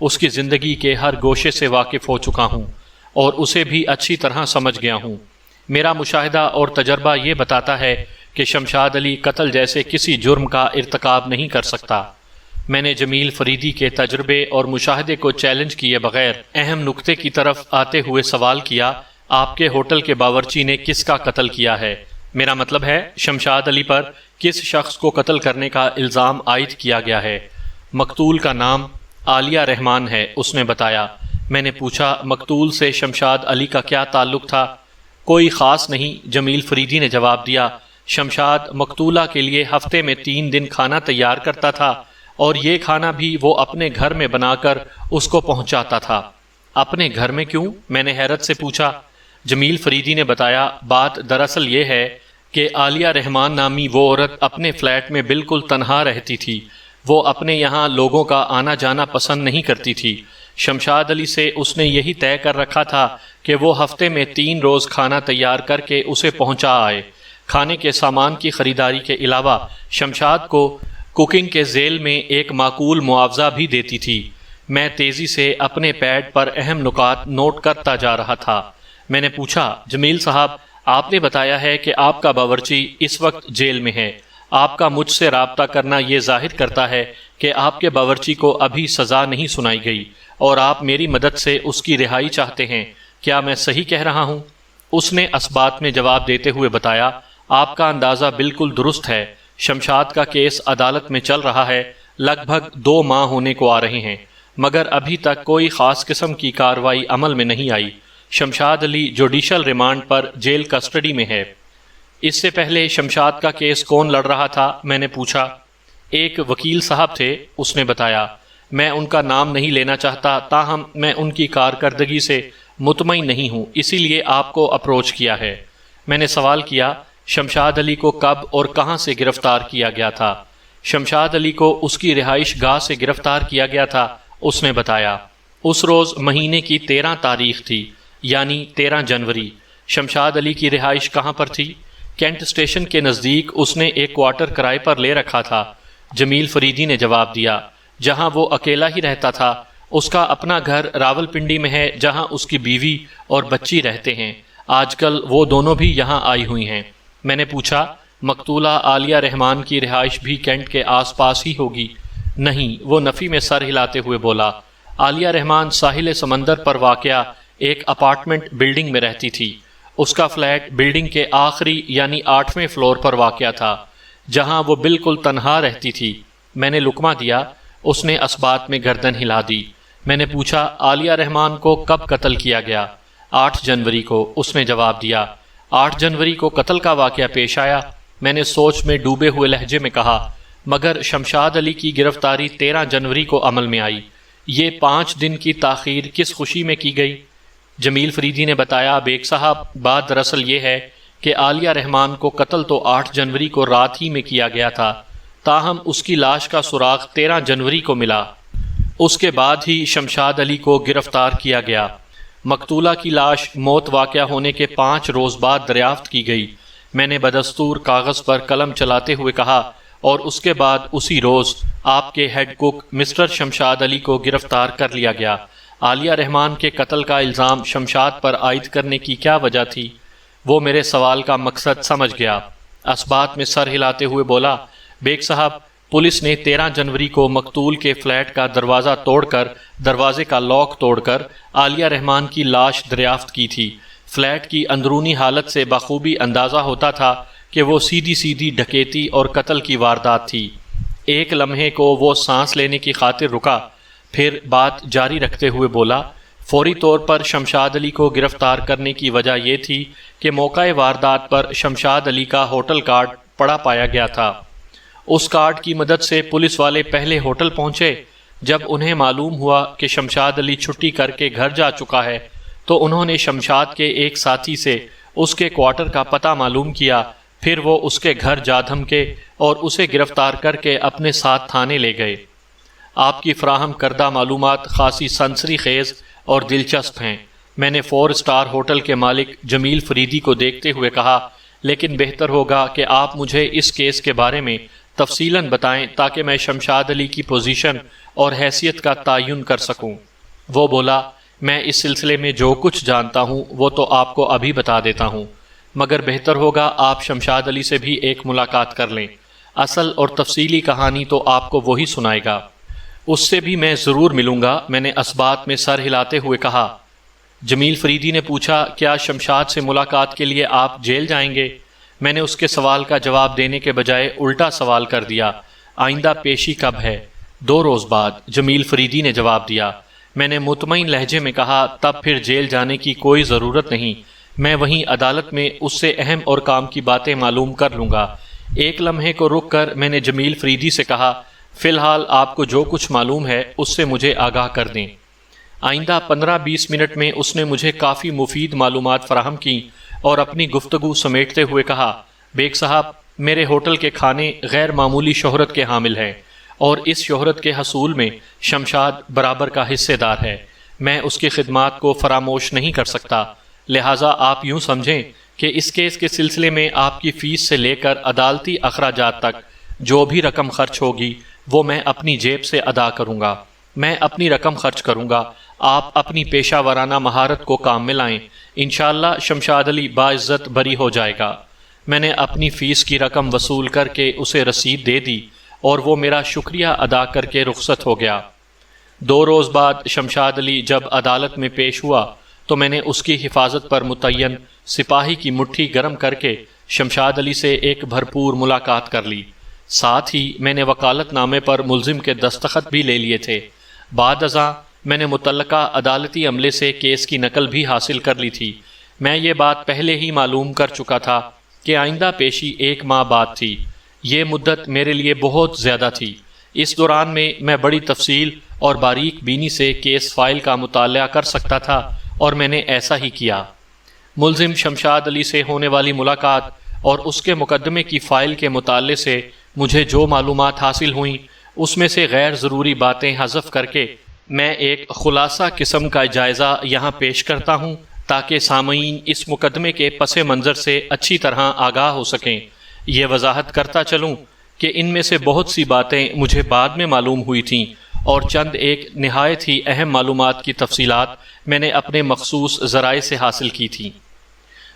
اس کی زندگی کے ہر گوشے سے واقف ہو چکا ہوں اور اسے بھی اچھی طرح سمجھ گیا ہوں۔ میرا مشاہدہ اور تجربہ یہ بتاتا ہے کہ شمشاد علی قتل جیسے کسی جرم کا ارتکاب نہیں کر سکتا۔ میں نے جمیل فریدی کے تجربے اور مشاہدے کو چیلنج کیے بغیر اہم نکتے کی طرف آتے ہوئے سوال کیا، آپ کے ہوٹل کے باورچی نے کس کا قتل کیا ہے؟ میرا مطلب ہے شمشاد علی پر کس شخص کو قتل کرنے کا الزام عائد کیا گیا ہے؟ مقتول کا نام عالیہ رحمان ہے، اس نے بتایا۔ میں نے پوچھا مقتول سے شمشاد علی کا کیا تعلق تھا؟ کوئی خاص نہیں، جمیل فریدی نے جواب دیا۔ شمشاد مقتولہ کے لیے ہفتے میں 3 دن کھانا تیار کرتا تھا اور یہ کھانا بھی وہ اپنے گھر میں بنا کر اس کو پہنچاتا تھا۔ اپنے گھر میں کیوں؟ میں نے حیرت سے پوچھا۔ جمیل فریدی نے بتایا، بات دراصل یہ ہے کہ عالیہ رحمان نامی وہ عورت اپنے فلیٹ میں بالکل تنہا رہتی تھی۔ وہ اپنے یہاں لوگوں کا آنا جانا پسند نہیں کرتی تھی۔ شمشاد علی سے اس نے یہی طے کر رکھا تھا کہ وہ ہفتے میں 3 روز کھانا تیار کر کے اسے پہنچا آئے۔ کھانے کے سامان کی خریداری کے علاوہ شمشاد کو کوکنگ کے ذیل میں ایک معقول معاوضہ بھی دیتی تھی۔ میں تیزی سے اپنے پیڈ پر اہم نکات نوٹ کرتا جا رہا تھا۔ میں نے پوچھا، جمیل صاحب، آپ نے بتایا ہے کہ آپ کا باورچی اس وقت جیل میں ہے۔ آپ کا مجھ سے رابطہ کرنا یہ ظاہر کرتا ہے کہ آپ کے باورچی کو ابھی سزا نہیں سنائی گئی اور آپ میری مدد سے اس کی رہائی چاہتے ہیں۔ کیا میں صحیح کہہ رہا ہوں؟ اس نے اسبات میں جواب دیتے ہوئے بتایا، آپ کا اندازہ بالکل درست ہے۔ شمشاد کا کیس عدالت میں چل رہا ہے، لگ بھگ 2 ماہ ہونے کو آ رہے ہیں، مگر ابھی تک کوئی خاص قسم کی کارروائی عمل میں نہیں آئی۔ شمشاد علی جوڈیشل ریمانڈ پر جیل کسٹڈی میں ہے۔ اس سے پہلے شمشاد کا کیس کون لڑ رہا تھا؟ میں نے پوچھا۔ ایک وکیل صاحب تھے، اس نے بتایا۔ میں ان کا نام نہیں لینا چاہتا، تاہم میں ان کی کارکردگی سے مطمئن نہیں ہوں، اسی لیے آپ کو اپروچ کیا ہے۔ میں نے سوال کیا، شمشاد علی کو کب اور کہاں سے گرفتار کیا گیا تھا؟ شمشاد علی کو اس کی رہائش گاہ سے گرفتار کیا گیا تھا، اس نے بتایا۔ اس روز مہینے کی 13 تاریخ تھی، یعنی 13 جنوری۔ شمشاد علی کی رہائش کہاں پر تھی؟ کینٹ اسٹیشن کے نزدیک اس نے ایک کوارٹر کرائے پر لے رکھا تھا، جمیل فریدی نے جواب دیا۔ جہاں وہ اکیلا ہی رہتا تھا، اس کا اپنا گھر راول پنڈی میں ہے جہاں اس کی بیوی اور بچی رہتے ہیں۔ آج کل وہ دونوں بھی یہاں آئی ہوئی ہیں۔ میں نے پوچھا، مقتولہ عالیہ رحمان کی رہائش بھی کینٹ کے آس پاس ہی ہوگی؟ نہیں، وہ نفی میں سر ہلاتے ہوئے بولا۔ عالیہ رحمان ساحل سمندر پر واقع ایک اپارٹمنٹ بلڈنگ میں رہتی تھی۔ اس کا فلیٹ بلڈنگ کے آخری یعنی 8ویں فلور پر واقع تھا، جہاں وہ بالکل تنہا رہتی تھی۔ میں نے لقمہ دیا، اس نے اسبات میں گردن ہلا دی۔ میں نے پوچھا، عالیہ رحمان کو کب قتل کیا گیا؟ 8 جنوری کو، اس نے جواب دیا۔ 8 جنوری کو قتل کا واقعہ پیش آیا؟ میں نے سوچ میں ڈوبے ہوئے لہجے میں کہا، مگر شمشاد علی کی گرفتاری 13 جنوری کو عمل میں آئی۔ یہ 5 دن کی تاخیر کس خوشی میں کی گئی؟ جمیل فریدی نے بتایا، بیگ صاحب، بات دراصل یہ ہے کہ عالیہ رحمان کو قتل تو 8 جنوری کو رات ہی میں کیا گیا تھا، تاہم اس کی لاش کا سراغ 13 جنوری کو ملا۔ اس کے بعد ہی شمشاد علی کو گرفتار کیا گیا۔ مقتولہ کی لاش موت واقع ہونے کے 5 روز بعد دریافت کی گئی۔ میں نے بدستور کاغذ پر قلم چلاتے ہوئے کہا، اور اس کے بعد اسی روز آپ کے ہیڈ کوک مسٹر شمشاد علی کو گرفتار کر لیا گیا۔ عالیہ رحمان کے قتل کا الزام شمشاد پر عائد کرنے کی کیا وجہ تھی؟ وہ میرے سوال کا مقصد سمجھ گیا۔ اسبات میں سر ہلاتے ہوئے بولا، بیگ صاحب، پولیس نے 13 جنوری کو مقتول کے فلیٹ کا دروازہ توڑ کر دروازے کا لاک توڑ کر عالیہ رحمان کی لاش دریافت کی تھی۔ فلیٹ کی اندرونی حالت سے بخوبی اندازہ ہوتا تھا کہ وہ سیدھی ڈکیتی اور قتل کی واردات تھی۔ ایک لمحے کو وہ سانس لینے کی خاطر رکا، پھر بات جاری رکھتے ہوئے بولا، فوری طور پر شمشاد علی کو گرفتار کرنے کی وجہ یہ تھی کہ موقع واردات پر شمشاد علی کا ہوٹل کارڈ پڑا پایا گیا تھا۔ اس کارڈ کی مدد سے پولیس والے پہلے ہوٹل پہنچے۔ جب انہیں معلوم ہوا کہ شمشاد علی چھٹی کر کے گھر جا چکا ہے تو انہوں نے شمشاد کے ایک ساتھی سے اس کے کوارٹر کا پتہ معلوم کیا، پھر وہ اس کے گھر جا دھمکے اور اسے گرفتار کر کے اپنے ساتھ تھانے لے گئے۔ آپ کی فراہم کردہ معلومات خاصی سنسنی خیز اور دلچسپ ہیں۔ میں نے 4 اسٹار ہوٹل کے مالک جمیل فریدی کو دیکھتے ہوئے کہا، لیکن بہتر ہوگا کہ آپ مجھے اس کیس کے بارے میں تفصیلاً بتائیں تاکہ میں شمشاد علی کی پوزیشن اور حیثیت کا تعین کر سکوں۔ وہ بولا، میں اس سلسلے میں جو کچھ جانتا ہوں وہ تو آپ کو ابھی بتا دیتا ہوں، مگر بہتر ہوگا آپ شمشاد علی سے بھی ایک ملاقات کر لیں، اصل اور تفصیلی کہانی تو آپ کو وہی سنائے گا۔ اس سے بھی میں ضرور ملوں گا، میں نے اسبات میں سر ہلاتے ہوئے کہا۔ جمیل فریدی نے پوچھا، کیا شمشاد سے ملاقات کے لیے آپ جیل جائیں گے؟ میں نے اس کے سوال کا جواب دینے کے بجائے الٹا سوال کر دیا، آئندہ پیشی کب ہے؟ 2 روز بعد، جمیل فریدی نے جواب دیا۔ میں نے مطمئن لہجے میں کہا، تب پھر جیل جانے کی کوئی ضرورت نہیں، میں وہیں عدالت میں اس سے اہم اور کام کی باتیں معلوم کر لوں گا۔ ایک لمحے کو رک کر میں نے جمیل فریدی سے کہا، فی الحال آپ کو جو کچھ معلوم ہے اس سے مجھے آگاہ کر دیں۔ آئندہ 15-20 منٹ میں اس نے مجھے کافی مفید معلومات فراہم کی اور اپنی گفتگو سمیٹتے ہوئے کہا، بیگ صاحب، میرے ہوٹل کے کھانے غیر معمولی شہرت کے حامل ہیں اور اس شہرت کے حصول میں شمشاد برابر کا حصے دار ہے۔ میں اس کی خدمات کو فراموش نہیں کر سکتا، لہٰذا آپ یوں سمجھیں کہ اس کیس کے سلسلے میں آپ کی فیس سے لے کر عدالتی اخراجات تک جو بھی رقم خرچ ہوگی وہ میں اپنی جیب سے ادا کروں گا۔ میں اپنی رقم خرچ کروں گا، آپ اپنی پیشہ ورانہ مہارت کو کام میں لائیں، انشاءاللہ شمشاد علی باعزت بری ہو جائے گا۔ میں نے اپنی فیس کی رقم وصول کر کے اسے رسید دے دی اور وہ میرا شکریہ ادا کر کے رخصت ہو گیا۔ 2 روز بعد شمشاد علی جب عدالت میں پیش ہوا تو میں نے اس کی حفاظت پر متعین سپاہی کی مٹھی گرم کر کے شمشاد علی سے ایک بھرپور ملاقات کر لی۔ ساتھ ہی میں نے وکالت نامے پر ملزم کے دستخط بھی لے لیے تھے۔ بعد ازاں میں نے متعلقہ عدالتی عملے سے کیس کی نقل بھی حاصل کر لی تھی۔ میں یہ بات پہلے ہی معلوم کر چکا تھا کہ آئندہ پیشی 1 ماہ بعد تھی۔ یہ مدت میرے لیے بہت زیادہ تھی۔ اس دوران میں بڑی تفصیل اور باریک بینی سے کیس فائل کا مطالعہ کر سکتا تھا اور میں نے ایسا ہی کیا۔ ملزم شمشاد علی سے ہونے والی ملاقات اور اس کے مقدمے کی فائل کے مطالعے سے مجھے جو معلومات حاصل ہوئیں اس میں سے غیر ضروری باتیں حذف کر کے میں ایک خلاصہ قسم کا جائزہ یہاں پیش کرتا ہوں تاکہ سامعین اس مقدمے کے پس منظر سے اچھی طرح آگاہ ہو سکیں۔ یہ وضاحت کرتا چلوں کہ ان میں سے بہت سی باتیں مجھے بعد میں معلوم ہوئی تھیں اور چند ایک نہایت ہی اہم معلومات کی تفصیلات میں نے اپنے مخصوص ذرائع سے حاصل کی تھیں۔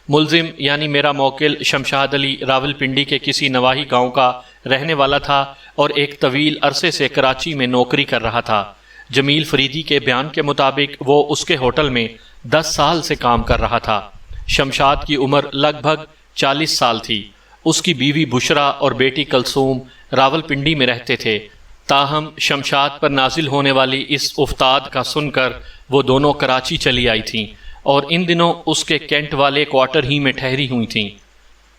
ملزم یعنی میرا موکل شمشاد علی راولپنڈی کے کسی نواحی گاؤں کا رہنے والا تھا اور ایک طویل عرصے سے کراچی میں نوکری کر رہا تھا۔ جمیل فریدی کے بیان کے مطابق وہ اس کے ہوٹل میں 10 سال سے کام کر رہا تھا۔ شمشاد کی عمر لگ بھگ 40 سال تھی۔ اس کی بیوی بشرا اور بیٹی کلثوم راولپنڈی میں رہتے تھے۔ تاہم شمشاد پر نازل ہونے والی اس افتاد کا سن کر وہ دونوں کراچی چلی آئی تھیں اور ان دنوں اس کے کینٹ والے کوارٹر ہی میں ٹھہری ہوئی تھیں۔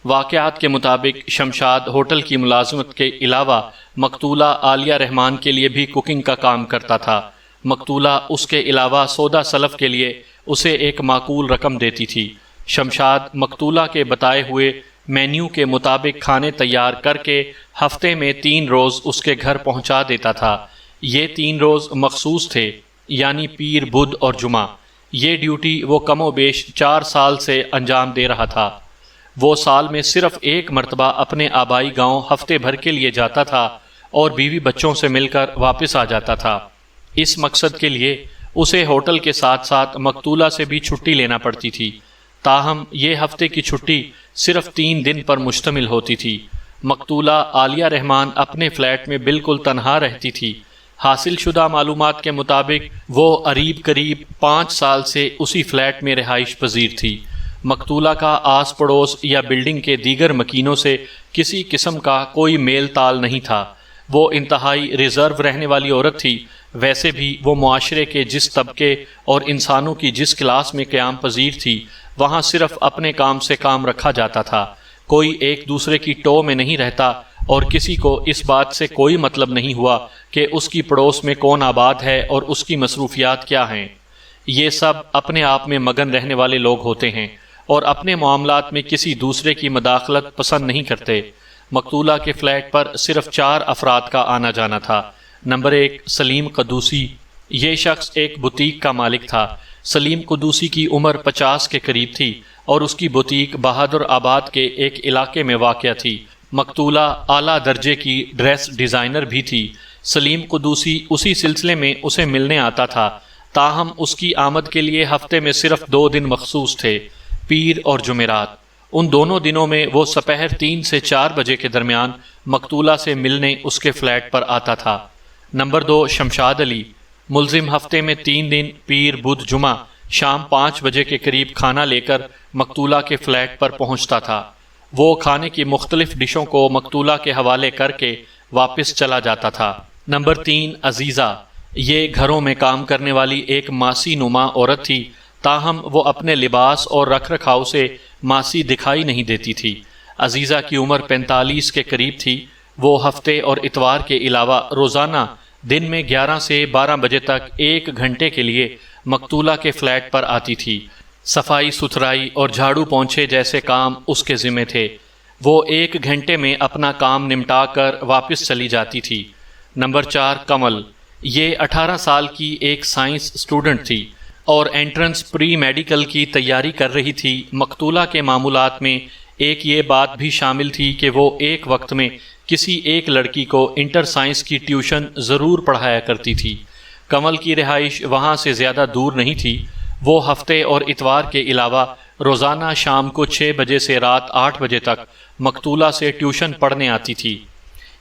واقعات کے مطابق شمشاد ہوٹل کی ملازمت کے علاوہ مقتولہ عالیہ رحمان کے لیے بھی کوکنگ کا کام کرتا تھا۔ مقتولہ اس کے علاوہ سودا سلف کے لیے اسے ایک معقول رقم دیتی تھی۔ شمشاد مقتولہ کے بتائے ہوئے مینیو کے مطابق کھانے تیار کر کے ہفتے میں 3 روز اس کے گھر پہنچا دیتا تھا۔ یہ 3 روز مخصوص تھے، یعنی پیر، بدھ اور جمعہ۔ یہ ڈیوٹی وہ کم و بیش 4 سال سے انجام دے رہا تھا۔ وہ سال میں صرف 1 مرتبہ اپنے آبائی گاؤں ہفتے بھر کے لیے جاتا تھا اور بیوی بچوں سے مل کر واپس آ جاتا تھا۔ اس مقصد کے لیے اسے ہوٹل کے ساتھ ساتھ مقتولہ سے بھی چھٹی لینا پڑتی تھی۔ تاہم یہ ہفتے کی چھٹی صرف 3 دن پر مشتمل ہوتی تھی۔ مقتولہ عالیہ رحمان اپنے فلیٹ میں بالکل تنہا رہتی تھی۔ حاصل شدہ معلومات کے مطابق وہ قریب 5 سال سے اسی فلیٹ میں رہائش پذیر تھی۔ مقتولہ کا آس پڑوس یا بلڈنگ کے دیگر مکینوں سے کسی قسم کا کوئی میل تال نہیں تھا۔ وہ انتہائی ریزرو رہنے والی عورت تھی۔ ویسے بھی وہ معاشرے کے جس طبقے اور انسانوں کی جس کلاس میں قیام پذیر تھی، وہاں صرف اپنے کام سے کام رکھا جاتا تھا۔ کوئی ایک دوسرے کی ٹو میں نہیں رہتا اور کسی کو اس بات سے کوئی مطلب نہیں ہوا کہ اس کی پڑوس میں کون آباد ہے اور اس کی مصروفیات کیا ہیں۔ یہ سب اپنے آپ میں مگن رہنے والے لوگ ہوتے ہیں اور اپنے معاملات میں کسی دوسرے کی مداخلت پسند نہیں کرتے۔ مقتولہ کے فلیٹ پر صرف 4 افراد کا آنا جانا تھا۔ نمبر 1 سلیم قدوسی۔ یہ شخص ایک بوتیک کا مالک تھا۔ سلیم قدوسی کی عمر 50 کے قریب تھی اور اس کی بوتیک بہادر آباد کے ایک علاقے میں واقع تھی۔ مقتولہ اعلیٰ درجے کی ڈریس ڈیزائنر بھی تھی۔ سلیم قدوسی اسی سلسلے میں اسے ملنے آتا تھا، تاہم اس کی آمد کے لیے ہفتے میں صرف 2 دن مخصوص تھے، پیر اور جمعرات۔ ان دونوں دنوں میں وہ سپہر 3 سے 4 بجے کے درمیان مقتولہ سے ملنے اس کے فلیٹ پر آتا تھا۔ نمبر 2، شمشاد علی، ملزم ہفتے میں 3 دن پیر، بدھ، جمعہ شام 5 بجے کے قریب کھانا لے کر مقتولہ کے فلیٹ پر پہنچتا تھا۔ وہ کھانے کی مختلف ڈشوں کو مقتولہ کے حوالے کر کے واپس چلا جاتا تھا۔ نمبر 3، عزیزہ، یہ گھروں میں کام کرنے والی ایک ماسی نما عورت تھی، تاہم وہ اپنے لباس اور رکھ رکھاؤ سے ماسی دکھائی نہیں دیتی تھی۔ عزیزہ کی عمر 45 کے قریب تھی۔ وہ ہفتے اور اتوار کے علاوہ روزانہ دن میں 11 سے 12 بجے تک 1 گھنٹے کے لیے مقتولہ کے فلیٹ پر آتی تھی۔ صفائی ستھرائی اور جھاڑو پونچھے جیسے کام اس کے ذمے تھے۔ وہ 1 گھنٹے میں اپنا کام نمٹا کر واپس چلی جاتی تھی۔ نمبر 4، کمل، یہ 18 سال کی ایک سائنس اسٹوڈنٹ تھی اور انٹرنس پری میڈیکل کی تیاری کر رہی تھی۔ مقتولہ کے معمولات میں ایک یہ بات بھی شامل تھی کہ وہ ایک وقت میں کسی ایک لڑکی کو انٹر سائنس کی ٹیوشن ضرور پڑھایا کرتی تھی۔ کمل کی رہائش وہاں سے زیادہ دور نہیں تھی۔ وہ ہفتے اور اتوار کے علاوہ روزانہ شام کو 6 بجے سے رات 8 بجے تک مقتولہ سے ٹیوشن پڑھنے آتی تھی۔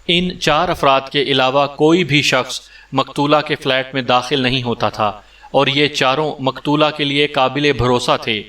ان 4 افراد کے علاوہ کوئی بھی شخص مقتولہ کے فلیٹ میں داخل نہیں ہوتا تھا اور یہ چاروں مقتولہ کے لیے قابل بھروسہ تھے۔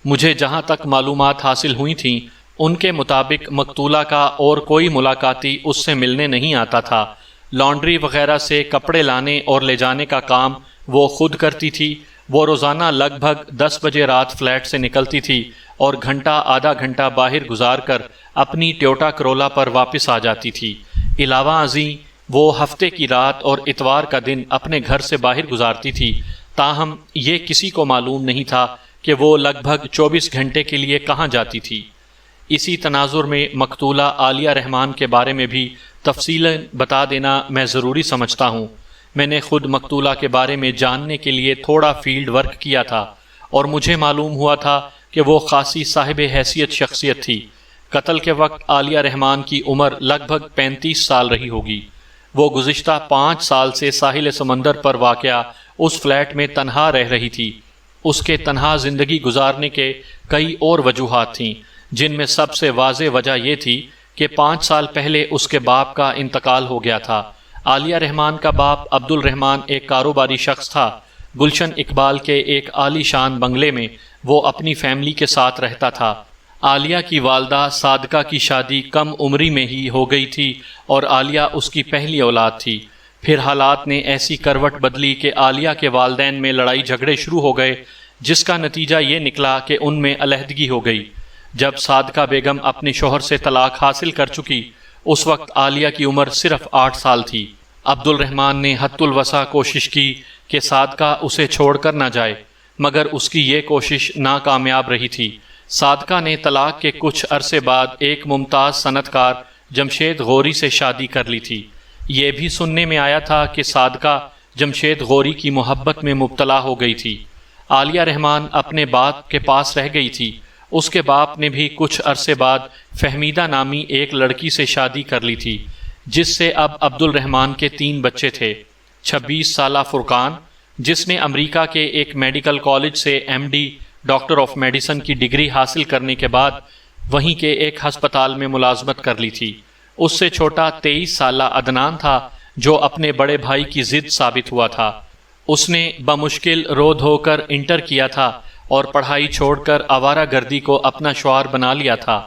مجھے جہاں تک معلومات حاصل ہوئی تھیں ان کے مطابق مقتولہ کا اور کوئی ملاقاتی اس سے ملنے نہیں آتا تھا۔ لانڈری وغیرہ سے کپڑے لانے اور لے جانے کا کام وہ خود کرتی تھی۔ وہ روزانہ لگ بھگ 10 بجے رات فلیٹ سے نکلتی تھی اور گھنٹہ آدھا گھنٹہ باہر گزار کر اپنی ٹویوٹا کرولا پر واپس آ جاتی تھی۔ علاوہ ازیں وہ ہفتے کی رات اور اتوار کا دن اپنے گھر سے باہر گزارتی تھی، تاہم یہ کسی کو معلوم نہیں تھا کہ وہ لگ بھگ 24 گھنٹے کے لیے کہاں جاتی تھی۔ اسی تناظر میں مقتولہ عالیہ رحمان کے بارے میں بھی تفصیلاً بتا دینا میں ضروری سمجھتا ہوں۔ میں نے خود مقتولہ کے بارے میں جاننے کے لیے تھوڑا فیلڈ ورک کیا تھا اور مجھے معلوم ہوا تھا کہ وہ خاصی صاحب حیثیت شخصیت تھی۔ قتل کے وقت عالیہ رحمان کی عمر لگ بھگ 35 سال رہی ہوگی۔ وہ گزشتہ 5 سال سے ساحل سمندر پر واقع اس فلیٹ میں تنہا رہ رہی تھی۔ اس کے تنہا زندگی گزارنے کے کئی اور وجوہات تھیں، جن میں سب سے واضح وجہ یہ تھی کہ 5 سال پہلے اس کے باپ کا انتقال ہو گیا تھا۔ عالیہ رحمان کا باپ عبد الرحمان ایک کاروباری شخص تھا۔ گلشن اقبال کے ایک عالی شان بنگلے میں وہ اپنی فیملی کے ساتھ رہتا تھا۔ عالیہ کی والدہ صادقہ کی شادی کم عمری میں ہی ہو گئی تھی اور عالیہ اس کی پہلی اولاد تھی۔ پھر حالات نے ایسی کروٹ بدلی کہ عالیہ کے والدین میں لڑائی جھگڑے شروع ہو گئے، جس کا نتیجہ یہ نکلا کہ ان میں علیحدگی ہو گئی۔ جب صادقہ بیگم اپنے شوہر سے طلاق حاصل کر چکی، اس وقت عالیہ کی عمر صرف 8 سال تھی۔ عبد الرحمان نے حد الوسع کوشش کی کہ صادقہ اسے چھوڑ کر نہ جائے، مگر اس کی یہ کوشش ناکامیاب رہی تھی۔ صادقہ نے طلاق کے کچھ عرصے بعد ایک ممتاز صنعت کار جمشید غوری سے شادی کر لی تھی۔ یہ بھی سننے میں آیا تھا کہ صادقہ جمشید غوری کی محبت میں مبتلا ہو گئی تھی۔ عالیہ رحمان اپنے باپ کے پاس رہ گئی تھی۔ اس کے باپ نے بھی کچھ عرصے بعد فہمیدہ نامی ایک لڑکی سے شادی کر لی تھی، جس سے اب عبد الرحمان کے 3 بچے تھے۔ 26 سالہ فرقان، جس نے امریکہ کے ایک میڈیکل کالج سے MD ڈاکٹر آف میڈیسن کی ڈگری حاصل کرنے کے بعد وہیں کے ایک ہسپتال میں ملازمت کر لی تھی۔ اس سے چھوٹا 23 سالہ عدنان تھا، جو اپنے بڑے بھائی کی ضد ثابت ہوا تھا۔ اس نے بمشکل رو دھو کر انٹر کیا تھا اور پڑھائی چھوڑ کر آوارہ گردی کو اپنا شعار بنا لیا تھا۔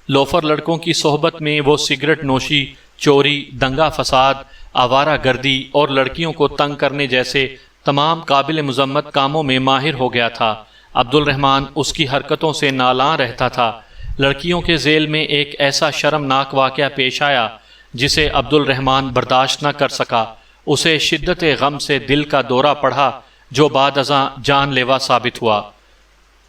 لوفر لڑکوں کی صحبت میں وہ سگریٹ نوشی، چوری، دنگا فساد، آوارہ گردی اور لڑکیوں کو تنگ کرنے جیسے تمام قابل مذمت کاموں میں ماہر ہو گیا تھا۔ عبد الرحمان اس کی حرکتوں سے نالاں رہتا تھا۔ لڑکیوں کے ذیل میں ایک ایسا شرمناک واقعہ پیش آیا جسے عبد الرحمان برداشت نہ کر سکا۔ اسے شدت غم سے دل کا دورہ پڑھا، جو بعد ازاں جان لیوا ثابت ہوا۔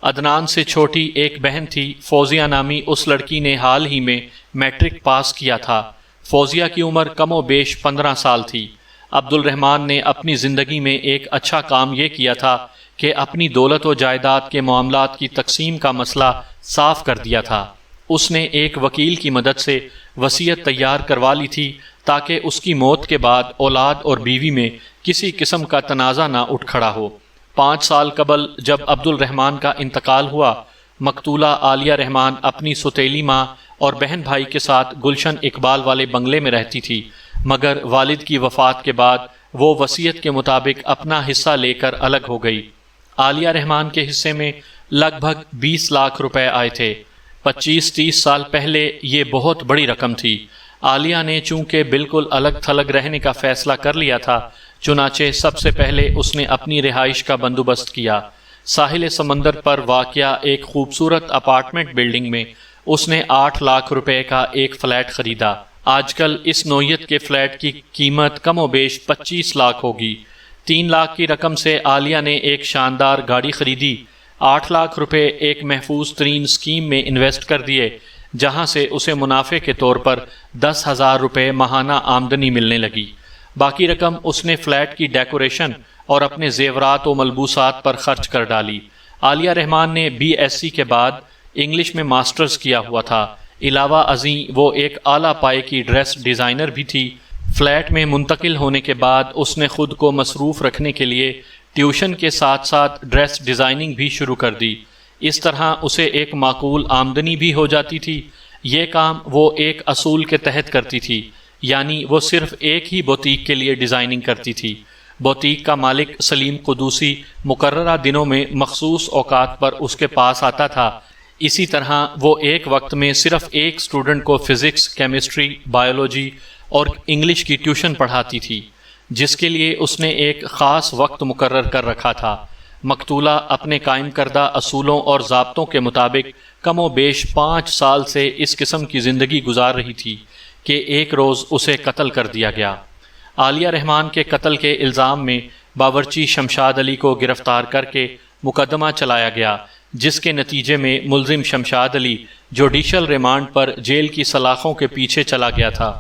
عدنان سے چھوٹی ایک بہن تھی، فوزیہ نامی۔ اس لڑکی نے حال ہی میں میٹرک پاس کیا تھا۔ فوزیہ کی عمر کم و بیش 15 سال تھی۔ عبد الرحمان نے اپنی زندگی میں ایک اچھا کام یہ کیا تھا کہ اپنی دولت و جائیداد کے معاملات کی تقسیم کا مسئلہ صاف کر دیا تھا۔ اس نے ایک وکیل کی مدد سے وصیت تیار کروا لی تھی تاکہ اس کی موت کے بعد اولاد اور بیوی میں کسی قسم کا تنازع نہ اٹھ کھڑا ہو۔ 5 سال قبل جب عبد الرحمن کا انتقال ہوا، مقتولہ عالیہ رحمان اپنی سوتیلی ماں اور بہن بھائی کے ساتھ گلشن اقبال والے بنگلے میں رہتی تھی، مگر والد کی وفات کے بعد وہ وصیت کے مطابق اپنا حصہ لے کر الگ ہو گئی۔ عالیہ رحمان کے حصے میں لگ بھگ 20 لاکھ روپے آئے تھے۔ 25-30 سال پہلے یہ بہت بڑی رقم تھی۔ عالیہ نے چونکہ بالکل الگ تھلگ رہنے کا فیصلہ کر لیا تھا، چنانچہ سب سے پہلے اس نے اپنی رہائش کا بندوبست کیا۔ ساحل سمندر پر واقع ایک خوبصورت اپارٹمنٹ بلڈنگ میں اس نے 8 لاکھ روپے کا ایک فلیٹ خریدا۔ آج کل اس نوعیت کے فلیٹ کی قیمت کم و بیش 25 لاکھ ہوگی۔ 3 لاکھ کی رقم سے عالیہ نے ایک شاندار گاڑی خریدی۔ 8 لاکھ روپے ایک محفوظ ترین اسکیم میں انویسٹ کر دیے، جہاں سے اسے منافع کے طور پر 10,000 روپے ماہانہ آمدنی ملنے لگی۔ باقی رقم اس نے فلیٹ کی ڈیکوریشن اور اپنے زیورات و ملبوسات پر خرچ کر ڈالی۔ عالیہ رحمان نے BSc کے بعد انگلش میں ماسٹرز کیا ہوا تھا۔ علاوہ ازیں وہ ایک اعلیٰ پائے کی ڈریس ڈیزائنر بھی تھی۔ فلیٹ میں منتقل ہونے کے بعد اس نے خود کو مصروف رکھنے کے لیے ٹیوشن کے ساتھ ساتھ ڈریس ڈیزائننگ بھی شروع کر دی۔ اس طرح اسے ایک معقول آمدنی بھی ہو جاتی تھی۔ یہ کام وہ ایک اصول کے تحت کرتی تھی، یعنی وہ صرف ایک ہی بوتیک کے لیے ڈیزائننگ کرتی تھی۔ بوتیک کا مالک سلیم قدوسی مقررہ دنوں میں مخصوص اوقات پر اس کے پاس آتا تھا۔ اسی طرح وہ ایک وقت میں صرف ایک اسٹوڈنٹ کو فزکس، کیمسٹری، بایولوجی اور انگلش کی ٹیوشن پڑھاتی تھی، جس کے لیے اس نے ایک خاص وقت مقرر کر رکھا تھا۔ مقتولہ اپنے قائم کردہ اصولوں اور ضابطوں کے مطابق کم و بیش 5 سال سے اس قسم کی زندگی گزار رہی تھی کہ ایک روز اسے قتل کر دیا گیا۔ عالیہ رحمان کے قتل کے الزام میں باورچی شمشاد علی کو گرفتار کر کے مقدمہ چلایا گیا، جس کے نتیجے میں ملزم شمشاد علی جوڈیشل ریمانڈ پر جیل کی سلاخوں کے پیچھے چلا گیا تھا۔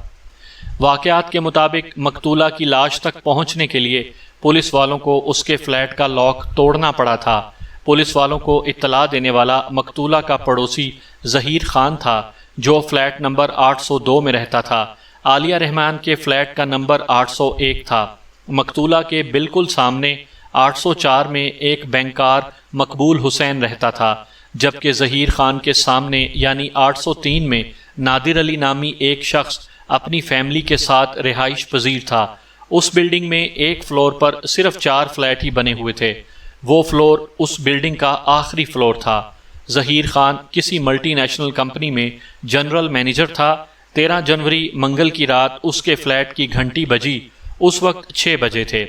واقعات کے مطابق مقتولہ کی لاش تک پہنچنے کے لیے پولیس والوں کو اس کے فلیٹ کا لاک توڑنا پڑا تھا۔ پولیس والوں کو اطلاع دینے والا مقتولہ کا پڑوسی ظہیر خان تھا، جو فلیٹ نمبر 802 میں رہتا تھا۔ عالیہ رحمان کے فلیٹ کا نمبر 801 تھا۔ مقتولہ کے بالکل سامنے 804 میں ایک بینکار مقبول حسین رہتا تھا، جبکہ ظہیر خان کے سامنے یعنی 803 میں نادر علی نامی ایک شخص اپنی فیملی کے ساتھ رہائش پذیر تھا۔ اس بلڈنگ میں ایک فلور پر صرف 4 فلیٹ ہی بنے ہوئے تھے۔ وہ فلور اس بلڈنگ کا آخری فلور تھا۔ ظہیر خان کسی ملٹی نیشنل کمپنی میں جنرل مینیجر تھا۔ 13 جنوری منگل کی رات اس کے فلیٹ کی گھنٹی بجی۔ اس وقت 6 بجے تھے۔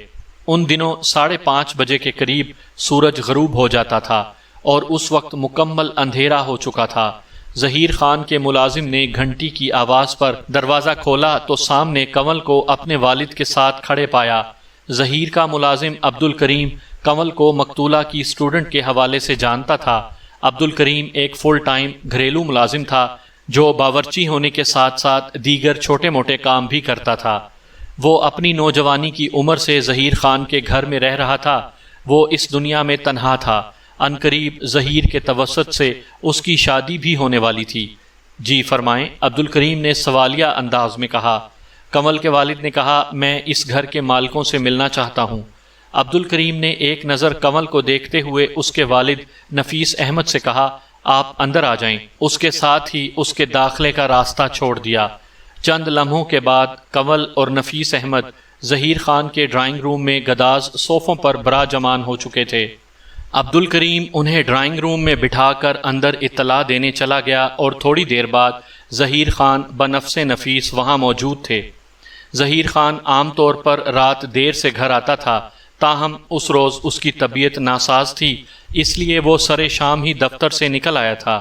ان دنوں 5:30 بجے کے قریب سورج غروب ہو جاتا تھا اور اس وقت مکمل اندھیرا ہو چکا تھا۔ ظہیر خان کے ملازم نے گھنٹی کی آواز پر دروازہ کھولا تو سامنے کنول کو اپنے والد کے ساتھ کھڑے پایا۔ ظہیر کا ملازم عبد الکریم کنول کو مقتولہ کی اسٹوڈنٹ کے حوالے سے جانتا تھا۔ عبد الکریم ایک فل ٹائم گھریلو ملازم تھا، جو باورچی ہونے کے ساتھ ساتھ دیگر چھوٹے موٹے کام بھی کرتا تھا۔ وہ اپنی نوجوانی کی عمر سے ظہیر خان کے گھر میں رہ رہا تھا۔ وہ اس دنیا میں تنہا تھا۔ عنقریب ظہیر کے توسط سے اس کی شادی بھی ہونے والی تھی۔ جی فرمائیں، عبد الکریم نے سوالیہ انداز میں کہا۔ کنول کے والد نے کہا، میں اس گھر کے مالکوں سے ملنا چاہتا ہوں۔ عبد الکریم نے ایک نظر کنول کو دیکھتے ہوئے اس کے والد نفیس احمد سے کہا، آپ اندر آ جائیں۔ اس کے ساتھ ہی اس کے داخلے کا راستہ چھوڑ دیا۔ چند لمحوں کے بعد کنول اور نفیس احمد ظہیر خان کے ڈرائنگ روم میں گداز صوفوں پر براجمان ہو چکے تھے۔ عبد الکریم انہیں ڈرائنگ روم میں بٹھا کر اندر اطلاع دینے چلا گیا اور تھوڑی دیر بعد ظہیر خان بنفس نفیس وہاں موجود تھے۔ ظہیر خان عام طور پر رات دیر سے گھر آتا تھا، تاہم اس روز اس کی طبیعت ناساز تھی، اس لیے وہ سر شام ہی دفتر سے نکل آیا تھا۔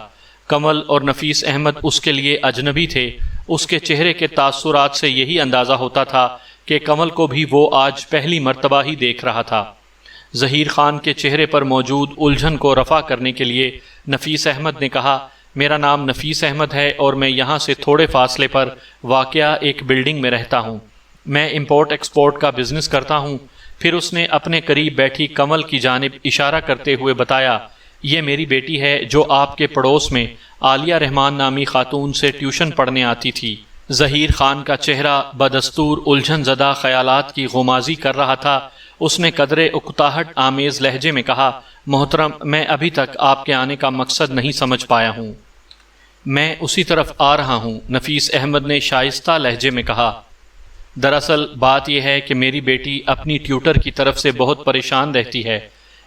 کنول اور نفیس احمد اس کے لیے اجنبی تھے۔ اس کے چہرے کے تاثرات سے یہی اندازہ ہوتا تھا کہ کنول کو بھی وہ آج پہلی مرتبہ ہی دیکھ رہا تھا۔ ظہیر خان کے چہرے پر موجود الجھن کو رفع کرنے کے لیے نفیس احمد نے کہا، میرا نام نفیس احمد ہے اور میں یہاں سے تھوڑے فاصلے پر واقع ایک بلڈنگ میں رہتا ہوں۔ میں امپورٹ ایکسپورٹ کا بزنس کرتا ہوں۔ پھر اس نے اپنے قریب بیٹھی کنول کی جانب اشارہ کرتے ہوئے بتایا، یہ میری بیٹی ہے جو آپ کے پڑوس میں عالیہ رحمان نامی خاتون سے ٹیوشن پڑھنے آتی تھی۔ ظہیر خان کا چہرہ بدستور الجھن زدہ خیالات کی غمازی کر رہا تھا۔ اس نے قدرے اکتاہٹ آمیز لہجے میں کہا، محترم، میں ابھی تک آپ کے آنے کا مقصد نہیں سمجھ پایا ہوں۔ میں اسی طرف آ رہا ہوں، نفیس احمد نے شائستہ لہجے میں کہا۔ دراصل بات یہ ہے کہ میری بیٹی اپنی ٹیوٹر کی طرف سے بہت پریشان رہتی ہے۔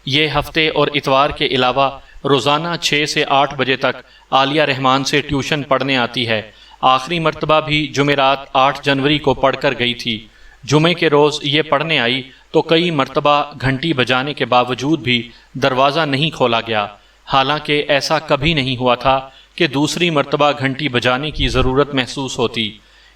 یہ ہفتے اور اتوار کے علاوہ روزانہ 6 سے 8 بجے تک عالیہ رحمان سے ٹیوشن پڑھنے آتی ہے۔ آخری مرتبہ بھی جمعرات 8 جنوری کو پڑھ کر گئی تھی۔ جمعے کے روز یہ پڑھنے آئی تو کئی مرتبہ گھنٹی بجانے کے باوجود بھی دروازہ نہیں کھولا گیا، حالانکہ ایسا کبھی نہیں ہوا تھا کہ دوسری مرتبہ گھنٹی بجانے کی ضرورت محسوس ہوتی۔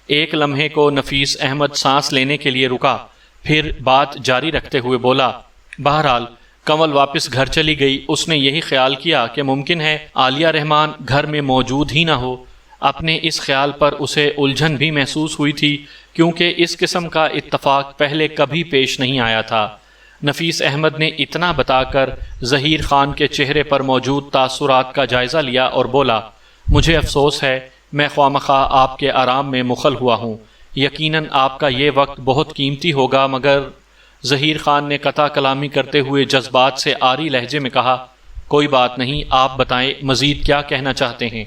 ایک لمحے کو نفیس احمد سانس لینے کے لیے رکا، پھر بات جاری رکھتے ہوئے بولا، بہرحال کنول واپس گھر چلی گئی۔ اس نے یہی خیال کیا کہ ممکن ہے عالیہ رحمان گھر میں موجود ہی نہ ہو۔ اپنے اس خیال پر اسے الجھن بھی محسوس ہوئی تھی، کیونکہ اس قسم کا اتفاق پہلے کبھی پیش نہیں آیا تھا۔ نفیس احمد نے اتنا بتا کر ظہیر خان کے چہرے پر موجود تاثرات کا جائزہ لیا اور بولا، مجھے افسوس ہے، میں خواہ آپ کے آرام میں مخل ہوا ہوں۔ یقیناً آپ کا یہ وقت بہت قیمتی ہوگا، مگر ظہیر خان نے قطع کلامی کرتے ہوئے جذبات سے عاری لہجے میں کہا، کوئی بات نہیں، آپ بتائیں مزید کیا کہنا چاہتے ہیں۔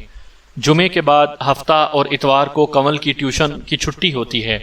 جمعے کے بعد ہفتہ اور اتوار کو کنول کی ٹیوشن کی چھٹی ہوتی ہے،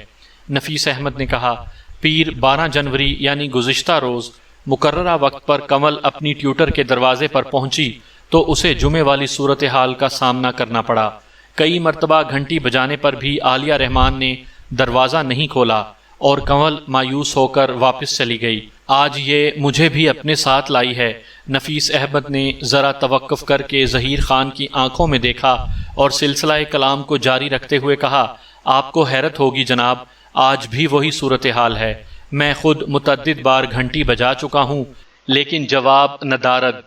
نفیس احمد نے کہا۔ پیر 12 جنوری یعنی گزشتہ روز مقررہ وقت پر کنول اپنی ٹیوٹر کے دروازے پر پہنچی تو اسے جمعے والی صورتحال کا سامنا کرنا پڑا۔ کئی مرتبہ گھنٹی بجانے پر بھی عالیہ رحمان نے دروازہ نہیں کھولا اور کنول مایوس ہو کر واپس چلی گئی۔ آج یہ مجھے بھی اپنے ساتھ لائی ہے۔ نفیس احمد نے ذرا توقف کر کے ظہیر خان کی آنکھوں میں دیکھا اور سلسلہ کلام کو جاری رکھتے ہوئے کہا، آپ کو حیرت ہوگی جناب، آج بھی وہی صورتحال ہے۔ میں خود متعدد بار گھنٹی بجا چکا ہوں، لیکن جواب ندارد۔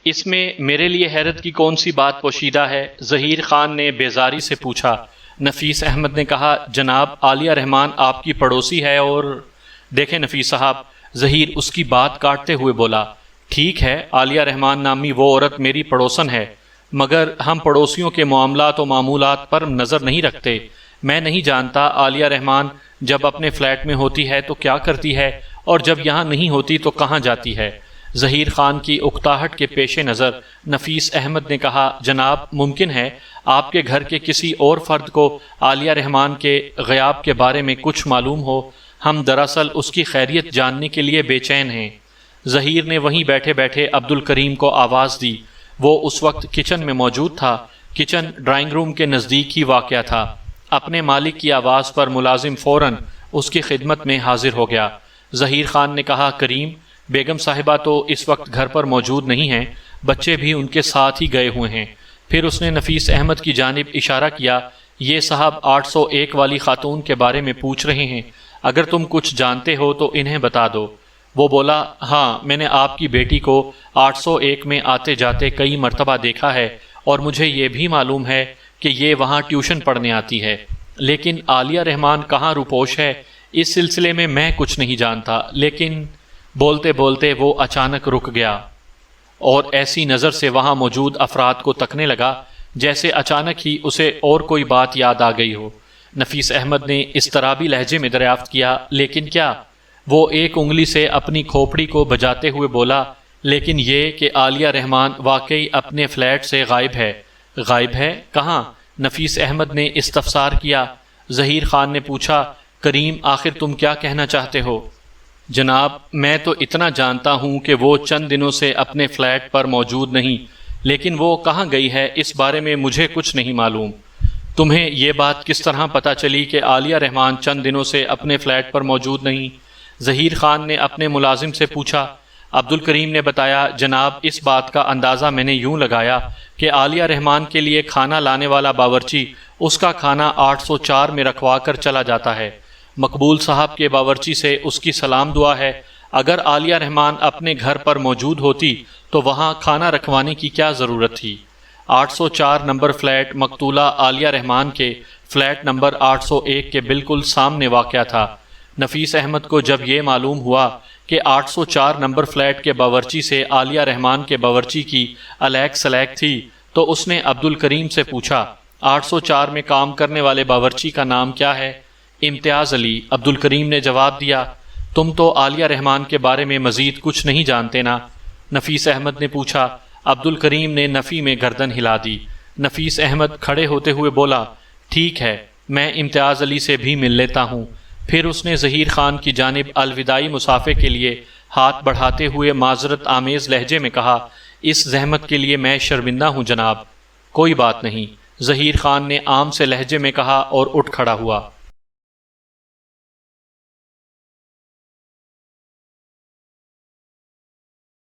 اس میں میرے لیے حیرت کی کون سی بات پوشیدہ ہے؟ ظہیر خان نے بیزاری سے پوچھا۔ نفیس احمد نے کہا، جناب عالیہ رحمان آپ کی پڑوسی ہے اور دیکھیں نفیس صاحب، ظہیر اس کی بات کاٹتے ہوئے بولا، ٹھیک ہے، عالیہ رحمان نامی وہ عورت میری پڑوسن ہے، مگر ہم پڑوسیوں کے معاملات و معمولات پر نظر نہیں رکھتے۔ میں نہیں جانتا عالیہ رحمان جب اپنے فلیٹ میں ہوتی ہے تو کیا کرتی ہے اور جب یہاں نہیں ہوتی تو کہاں جاتی ہے۔ ظہیر خان کی اکتاہٹ کے پیش نظر نفیس احمد نے کہا، جناب ممکن ہے آپ کے گھر کے کسی اور فرد کو عالیہ رحمان کے غیاب کے بارے میں کچھ معلوم ہو، ہم دراصل اس کی خیریت جاننے کے لیے بے چین ہیں۔ ظہیر نے وہیں بیٹھے بیٹھے عبد الکریم کو آواز دی۔ وہ اس وقت کچن میں موجود تھا۔ کچن ڈرائنگ روم کے نزدیک ہی واقع تھا۔ اپنے مالک کی آواز پر ملازم فوراً اس کی خدمت میں حاضر ہو گیا۔ ظہیر خان نے کہا، کریم، بیگم صاحبہ تو اس وقت گھر پر موجود نہیں ہیں، بچے بھی ان کے ساتھ ہی گئے ہوئے ہیں۔ پھر اس نے نفیس احمد کی جانب اشارہ کیا، یہ صاحب 801 والی خاتون کے بارے میں پوچھ رہے ہیں، اگر تم کچھ جانتے ہو تو انہیں بتا دو۔ وہ بولا، ہاں، میں نے آپ کی بیٹی کو 801 میں آتے جاتے کئی مرتبہ دیکھا ہے اور مجھے یہ بھی معلوم ہے کہ یہ وہاں ٹیوشن پڑھنے آتی ہے، لیکن عالیہ رحمان کہاں روپوش ہے اس سلسلے میں کچھ نہیں جانتا۔ لیکن بولتے بولتے وہ اچانک رک گیا اور ایسی نظر سے وہاں موجود افراد کو تکنے لگا جیسے اچانک ہی اسے اور کوئی بات یاد آ گئی ہو۔ نفیس احمد نے اضطرابی لہجے میں دریافت کیا، لیکن کیا؟ وہ ایک انگلی سے اپنی کھوپڑی کو بجاتے ہوئے بولا، لیکن یہ کہ عالیہ رحمان واقعی اپنے فلیٹ سے غائب ہے۔ غائب ہے؟ کہاں؟ نفیس احمد نے استفسار کیا۔ ظہیر خان نے پوچھا، کریم، آخر تم کیا کہنا چاہتے ہو؟ جناب، میں تو اتنا جانتا ہوں کہ وہ چند دنوں سے اپنے فلیٹ پر موجود نہیں، لیکن وہ کہاں گئی ہے اس بارے میں مجھے کچھ نہیں معلوم۔ تمہیں یہ بات کس طرح پتہ چلی کہ عالیہ رحمان چند دنوں سے اپنے فلیٹ پر موجود نہیں؟ ظہیر خان نے اپنے ملازم سے پوچھا۔ عبد الکریم نے بتایا، جناب، اس بات کا اندازہ میں نے یوں لگایا کہ عالیہ رحمان کے لیے کھانا لانے والا باورچی اس کا کھانا 804 میں رکھوا کر چلا جاتا ہے۔ مقبول صاحب کے باورچی سے اس کی سلام دعا ہے۔ اگر عالیہ رحمان اپنے گھر پر موجود ہوتی تو وہاں کھانا رکھوانے کی کیا ضرورت تھی؟ 804 نمبر فلیٹ مقتولہ عالیہ رحمان کے فلیٹ نمبر 801 کے بالکل سامنے واقع تھا۔ نفیس احمد کو جب یہ معلوم ہوا کہ 804 نمبر فلیٹ کے باورچی سے عالیہ رحمان کے باورچی کی الیک سلیک تھی تو اس نے عبد الکریم سے پوچھا، 804 میں کام کرنے والے باورچی کا نام کیا ہے؟ امتیاز علی۔ عبد الکریم نے جواب دیا، تم تو عالیہ رحمان کے بارے میں مزید کچھ نہیں جانتے نا؟ نفیس احمد نے پوچھا۔ عبد الکریم نے نفی میں گردن ہلا دی۔ نفیس احمد کھڑے ہوتے ہوئے بولا، ٹھیک ہے، میں امتیاز علی سے بھی مل لیتا ہوں۔ پھر اس نے ظہیر خان کی جانب الوداعی مصافحے کے لیے ہاتھ بڑھاتے ہوئے معذرت آمیز لہجے میں کہا، اس زحمت کے لیے میں شرمندہ ہوں جناب۔ کوئی بات نہیں، ظہیر خان نے عام سے لہجے میں کہا اور اٹھ کھڑا ہوا۔